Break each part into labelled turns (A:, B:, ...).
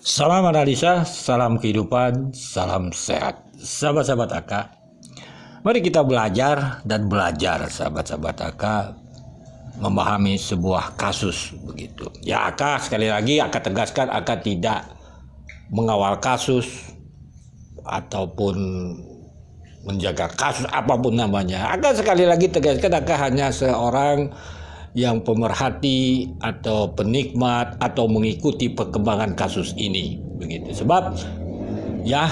A: Salam analisa, salam kehidupan, salam sehat. Sahabat-sahabat AK, mari kita belajar dan belajar sahabat-sahabat AK memahami sebuah kasus begitu. Ya AK sekali lagi AK tegaskan AK tidak mengawal kasus ataupun menjaga kasus apapun namanya. AK sekali lagi tegaskan AK hanya seorang yang pemerhati atau penikmat atau mengikuti perkembangan kasus ini begitu. Sebab ya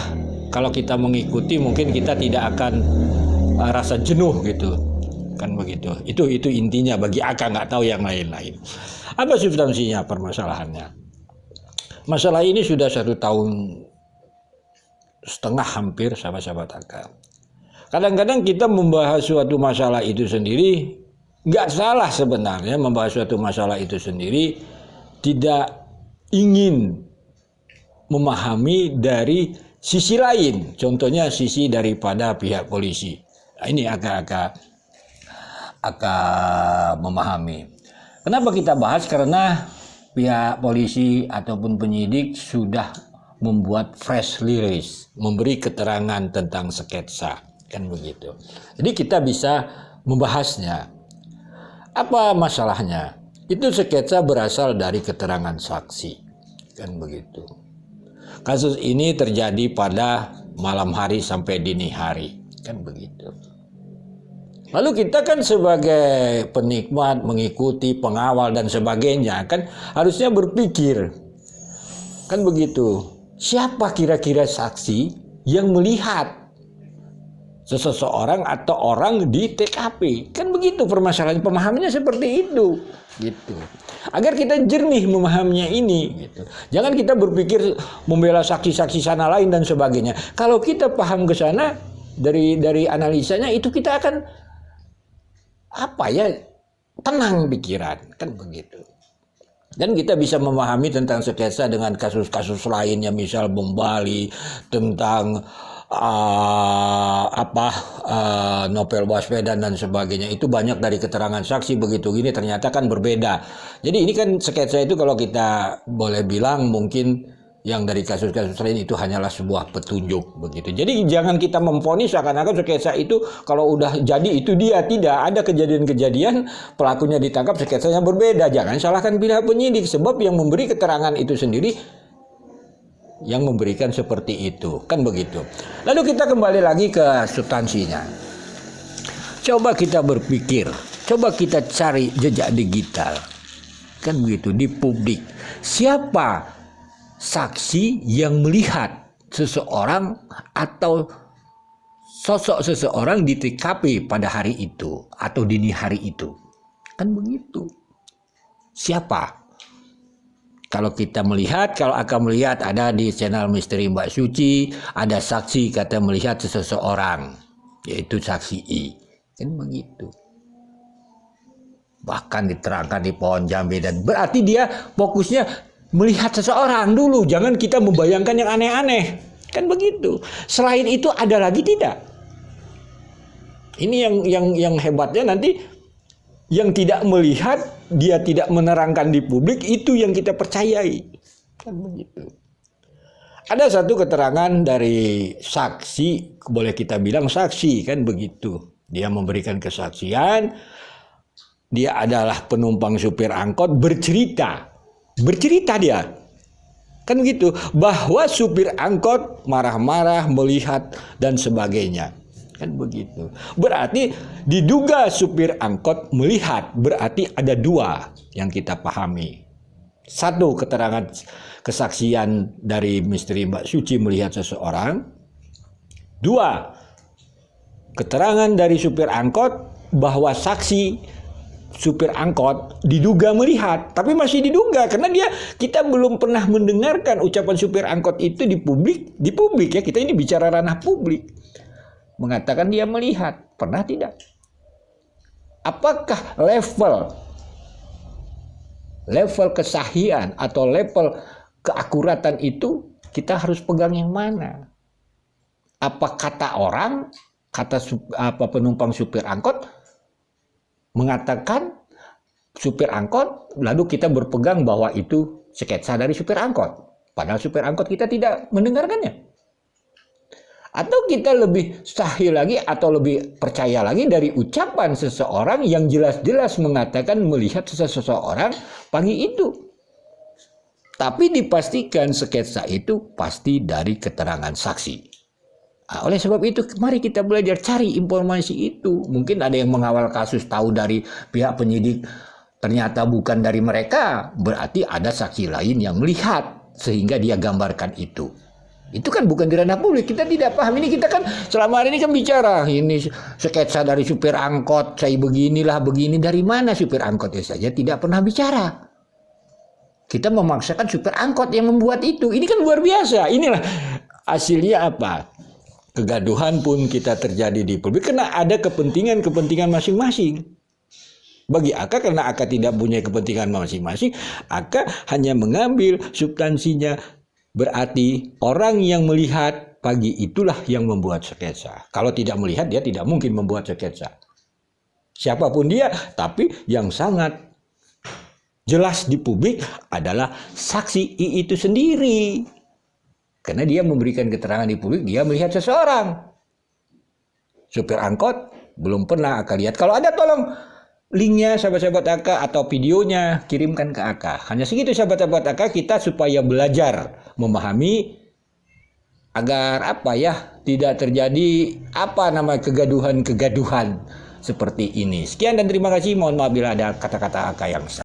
A: kalau kita mengikuti mungkin kita tidak akan rasa jenuh gitu kan begitu. Itu intinya bagi AK, nggak tahu yang lain-lain. Apa substansinya permasalahannya? Masalah ini sudah 1,5 tahun hampir sahabat-sahabat AK. Kadang-kadang kita membahas suatu masalah itu sendiri. Nggak salah sebenarnya membahas suatu masalah itu sendiri, tidak ingin memahami dari sisi lain, contohnya sisi daripada pihak polisi. Nah, ini agak memahami. Kenapa kita bahas? Karena pihak polisi ataupun penyidik sudah membuat press release, memberi keterangan tentang sketsa, kan begitu. Jadi kita bisa membahasnya. Apa masalahnya? Itu sketsa berasal dari keterangan saksi, kan begitu. Kasus ini terjadi pada malam hari sampai dini hari, kan begitu. Lalu kita kan sebagai penikmat, mengikuti, pengawal dan sebagainya, kan harusnya berpikir, kan begitu. Siapa kira-kira saksi yang melihat seseorang atau orang di TKP, kan begitu permasalahan, pemahamannya seperti itu gitu, agar kita jernih memahaminya ini gitu. Jangan kita berpikir membela saksi-saksi sana lain dan sebagainya. Kalau kita paham ke sana dari analisanya, itu kita akan tenang pikiran, kan begitu. Dan kita bisa memahami tentang sketsa dengan kasus-kasus lainnya, misal bom Bali, tentang Novel Baswedan dan sebagainya. Itu banyak dari keterangan saksi begitu gini, ternyata kan berbeda. Jadi ini kan sketsa itu kalau kita boleh bilang mungkin yang dari kasus-kasus lain itu hanyalah sebuah petunjuk begitu. Jadi jangan kita memvonis seakan-akan sketsa itu kalau udah jadi itu dia. Tidak, ada kejadian-kejadian pelakunya ditangkap, sketsanya berbeda. Jangan salahkan pihak penyidik, sebab yang memberi keterangan itu sendiri yang memberikan seperti itu, kan begitu. Lalu kita kembali lagi ke substansinya. Coba kita berpikir, coba kita cari jejak digital, kan begitu, di publik. Siapa saksi yang melihat seseorang atau sosok seseorang di TKP pada hari itu atau dini hari itu, kan begitu. Siapa? Kalau kita melihat, kalau akan melihat ada di channel Misteri Mbak Suci, ada saksi kata melihat seseorang, yaitu saksi I. Kan begitu. Bahkan diterangkan di pohon jambe, dan berarti dia fokusnya melihat seseorang dulu. Jangan kita membayangkan yang aneh-aneh. Kan begitu. Selain itu ada lagi tidak? Ini yang hebatnya nanti. Yang tidak melihat, dia tidak menerangkan di publik, itu yang kita percayai. Kan begitu. Ada satu keterangan dari saksi, boleh kita bilang saksi, kan begitu. Dia memberikan kesaksian, dia adalah penumpang supir angkot, bercerita dia. Kan gitu, bahwa supir angkot marah-marah, melihat dan sebagainya. Kan begitu. Berarti diduga supir angkot melihat, berarti ada dua yang kita pahami. Satu, keterangan kesaksian dari Misteri Mbak Suci melihat seseorang. Dua, keterangan dari supir angkot bahwa saksi supir angkot diduga melihat, tapi masih diduga karena kita belum pernah mendengarkan ucapan supir angkot itu di publik ya, kita ini bicara ranah publik. Mengatakan dia melihat, pernah tidak? Apakah level kesahihan atau level keakuratan itu kita harus pegang yang mana? Apa kata orang, kata penumpang supir angkot mengatakan supir angkot, lalu kita berpegang bahwa itu sketsa dari supir angkot? Padahal supir angkot kita tidak mendengarkannya. Atau kita lebih sahih lagi atau lebih percaya lagi dari ucapan seseorang yang jelas-jelas mengatakan melihat seseorang pagi itu. Tapi dipastikan sketsa itu pasti dari keterangan saksi. Nah, oleh sebab itu mari kita belajar cari informasi itu. Mungkin ada yang mengawal kasus tahu dari pihak penyidik, ternyata bukan dari mereka. Berarti ada saksi lain yang melihat sehingga dia gambarkan itu. Itu kan bukan di ranah publik, kita tidak paham. Ini kita kan selama hari ini kan bicara, ini sketsa dari supir angkot, saya beginilah, begini. Dari mana supir angkotnya saja tidak pernah bicara. Kita memaksakan supir angkot yang membuat itu. Ini kan luar biasa. Inilah hasilnya apa? Kegaduhan pun kita terjadi di publik karena ada kepentingan-kepentingan masing-masing. Bagi AK, karena AK tidak punya kepentingan masing-masing, AK hanya mengambil substansinya. Berarti orang yang melihat pagi itulah yang membuat sketsa. Kalau tidak melihat, dia tidak mungkin membuat sketsa. Siapapun dia, tapi yang sangat jelas di publik adalah saksi I itu sendiri. Karena dia memberikan keterangan di publik, dia melihat seseorang. Supir angkot belum pernah AK lihat. Kalau ada, tolong linknya sahabat-sahabat AK atau videonya kirimkan ke AK. Hanya segitu sahabat-sahabat AK, kita supaya belajar memahami agar tidak terjadi kegaduhan-kegaduhan seperti ini. Sekian dan terima kasih. Mohon maaf bila ada kata-kata AK yang salah.